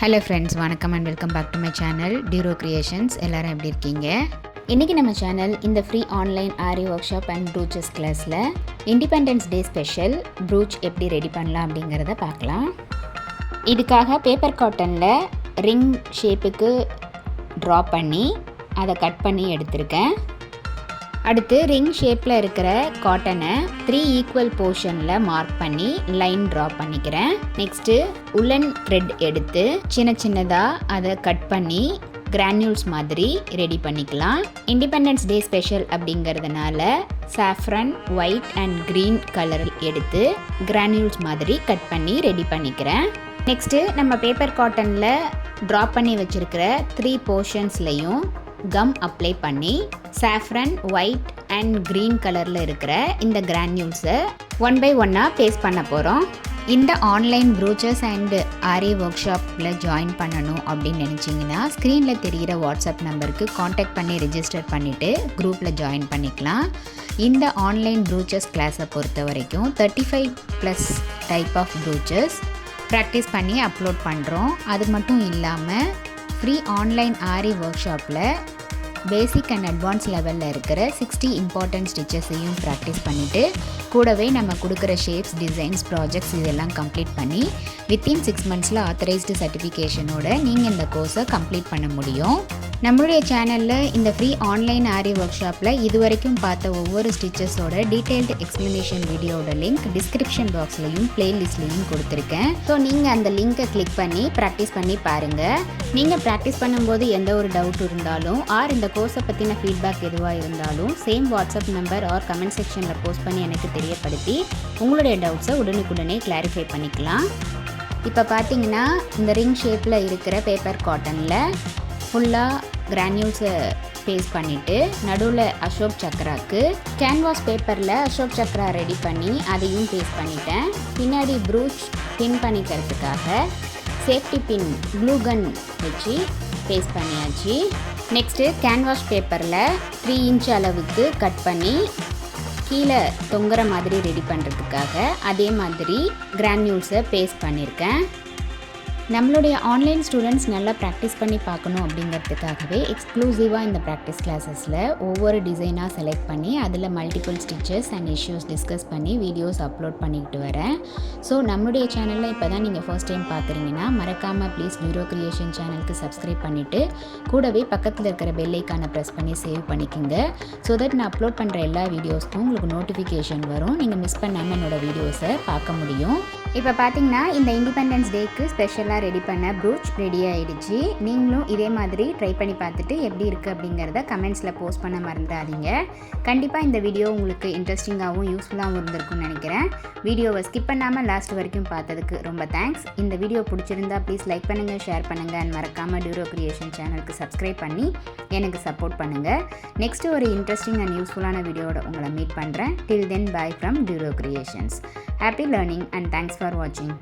Hello friends, வணக்கம் and welcome back to my channel டியூரோ creations. எல்லோரும் எப்படி இருக்கீங்க? இன்றைக்கி நம்ம சேனல் இந்த free online Aari workshop and brooches கிளாஸில் இண்டிபெண்டன்ஸ் டே ஸ்பெஷல் ப்ரூச் எப்படி ரெடி பண்ணலாம் அப்படிங்கிறத பார்க்கலாம். இதுக்காக பேப்பர் காட்டனில் ரிங் ஷேப்புக்கு ட்ரா பண்ணி அதை கட் பண்ணி எடுத்திருக்கேன். அடுத்து ரிங் ஷேப்பில் இருக்கிற காட்டனை 3 ஈக்குவல் போர்ஷனில் மார்க் பண்ணி லைன் ட்ரா பண்ணிக்கிறேன். நெக்ஸ்ட்டு உல்லன் த்ரெட் எடுத்து சின்ன சின்னதாக அதை கட் பண்ணி கிரானியூல்ஸ் மாதிரி ரெடி பண்ணிக்கலாம். இண்டிபெண்டன்ஸ் டே ஸ்பெஷல் அப்படிங்கிறதுனால saffron, white and green colour எடுத்து கிரானியூல்ஸ் மாதிரி கட் பண்ணி ரெடி பண்ணிக்கிறேன். நெக்ஸ்ட்டு நம்ம பேப்பர் காட்டனில் ட்ரா பண்ணி வச்சுருக்கிற 3 போர்ஷன்ஸ்லையும் கம் அப்ளை பண்ணி சாஃப்ரன், ஒயிட் அண்ட் க்ரீன் கலரில் இருக்கிற இந்த கிரானியூல்ஸை 1 by 1 பேஸ்ட் பண்ண போகிறோம். இந்த ஆன்லைன் ப்ரூச்சஸ் அண்ட் ஆரி ஒர்க் ஷாப்பில் ஜாயின் பண்ணணும் அப்படின்னு நினச்சிங்கன்னா ஸ்க்ரீனில் தெரிகிற வாட்ஸ்அப் நம்பருக்கு காண்டாக்ட் பண்ணி ரெஜிஸ்டர் பண்ணிவிட்டு குரூப்பில் ஜாயின் பண்ணிக்கலாம். இந்த ஆன்லைன் ப்ரூச்சஸ் கிளாஸை பொறுத்த வரைக்கும் 35+ டைப் ஆஃப் ப்ரூச்சஸ் ப்ராக்டிஸ் பண்ணி அப்லோட் பண்ணுறோம். அது மட்டும் இல்லாமல் ஃப்ரீ ஆன்லைன் ஆரி ஒர்க் ஷாப்பில் பேசிக் அண்ட் அட்வான்ஸ் லெவலில் இருக்கிற 60 இம்பார்ட்டன்ட் ஸ்டிச்சஸையும் ப்ராக்டிஸ் பண்ணிவிட்டு கூடவே நம்ம கொடுக்குற ஷேப்ஸ், டிசைன்ஸ், ப்ராஜெக்ட்ஸ் இதெல்லாம் கம்ப்ளீட் பண்ணி வித்தின் 6 monthஸில் ஆத்தரைஸ்டு சர்டிஃபிகேஷனோட நீங்கள் இந்த கோர்ஸை கம்ப்ளீட் பண்ண முடியும். நம்மளுடைய சேனலில் இந்த ஃப்ரீ ஆன்லைன் ஆரி ஒர்க் ஷாப்பில் இதுவரைக்கும் பார்த்த ஒவ்வொரு ஸ்டிச்சஸோட டீட்டெயில்டு எக்ஸ்ப்ளனேஷன் வீடியோட லிங்க் டிஸ்கிரிப்ஷன் பாக்ஸ்லையும் பிளேலிஸ்ட்லையும் கொடுத்துருக்கேன். ஸோ நீங்கள் அந்த லிங்க்கை கிளிக் பண்ணி ப்ராக்டிஸ் பண்ணி பாருங்கள். நீங்கள் ப்ராக்டிஸ் பண்ணும்போது எந்த ஒரு டவுட் இருந்தாலும் ஆர் இந்த கோர்ஸை பற்றின ஃபீட்பேக் எதுவாக இருந்தாலும் same WhatsApp number or comment செக்ஷனில் போஸ்ட் பண்ணி எனக்கு தெரியப்படுத்தி உங்களுடைய டவுட்ஸை உடனுக்குடனே கிளாரிஃபை பண்ணிக்கலாம். இப்போ பார்த்தீங்கன்னா இந்த ரிங் ஷேப்பில் இருக்கிற பேப்பர் காட்டனில் ஃபுல்லாக கிரானியூல்ஸை பேஸ்ட் பண்ணிவிட்டு நடுவில் அசோக் சக்ராக்கு கேன்வாஸ் பேப்பரில் அசோக் சக்ரா ரெடி பண்ணி அதையும் பேஸ்ட் பண்ணிட்டேன். பின்னாடி ப்ரூச் பின் பண்ணிக்கிறதுக்காக சேஃப்டி பின் க்ளூ கன் வச்சு பேஸ்ட் பண்ணியாச்சு. நெக்ஸ்ட்டு கேன்வாஸ் பேப்பரில் 3 inch அளவுக்கு கட் பண்ணி கீழே தொங்குற மாதிரி ரெடி பண்ணுறதுக்காக அதே மாதிரி கிரானியூல்ஸை பேஸ்ட் பண்ணியிருக்கேன். நம்மளுடைய ஆன்லைன் ஸ்டூடெண்ட்ஸ் நல்லா ப்ராக்டிஸ் பண்ணி பார்க்கணும் அப்படிங்கிறதுக்காகவே எக்ஸ்க்ளூசிவாக இந்த ப்ராக்டிஸ் கிளாஸஸில் ஒவ்வொரு டிசைனாக செலக்ட் பண்ணி அதில் multiple stitches and issues discuss பண்ணி வீடியோஸ் அப்லோட் பண்ணிக்கிட்டு வரேன். ஸோ நம்மளுடைய சேனலில் இப்போ தான் நீங்கள் ஃபர்ஸ்ட் டைம் பார்க்குறீங்கன்னா மறக்காமல் ப்ளீஸ் டியூரோ கிரியேஷன் சேனலுக்கு சப்ஸ்கிரைப் பண்ணிவிட்டு கூடவே பக்கத்தில் இருக்கிற பெல் ஐக்கானை ப்ரெஸ் பண்ணி சேவ் பண்ணிக்கோங்க. ஸோ தட் நான் அப்லோட் பண்ணுற எல்லா வீடியோஸ்க்கும் உங்களுக்கு நோட்டிஃபிகேஷன் வரும். நீங்கள் மிஸ் பண்ணாமல் என்னோடய வீடியோஸை பார்க்க முடியும். இப்போ பார்த்தீங்கன்னா இந்த இண்டிபெண்டன்ஸ் டேக்கு ஸ்பெஷலாக ரெடி பண்ண ப்ரூச் ரெடி ஆகிடுச்சு. நீங்களும் இதே மாதிரி ட்ரை பண்ணி பார்த்துட்டு எப்படி இருக்குது அப்படிங்கிறத கமெண்ட்ஸில் போஸ்ட் பண்ண மறந்துடாதீங்க. கண்டிப்பாக இந்த வீடியோ உங்களுக்கு இன்ட்ரெஸ்டிங்காகவும் யூஸ்ஃபுல்லாகவும் இருந்திருக்கும்னு நினைக்கிறேன். வீடியோவை ஸ்கிப் பண்ணாமல் லாஸ்ட் வரைக்கும் பார்த்ததுக்கு ரொம்ப தேங்க்ஸ். இந்த வீடியோ பிடிச்சிருந்தா ப்ளீஸ் லைக் பண்ணுங்கள், ஷேர் பண்ணுங்கள் அண்ட் மறக்காமல் டியூரோ கிரியேஷன் சேனலுக்கு சப்ஸ்கிரைப் பண்ணி எனக்கு சப்போர்ட் பண்ணுங்கள். நெக்ஸ்ட்டு ஒரு இன்ட்ரெஸ்டிங் அண்ட் யூஸ்ஃபுல்லான வீடியோவோட உங்களை மீட் பண்ணுறேன். டில் தென், பை ஃப்ரம் டியூரோ creations. Happy learning and thanks for watching.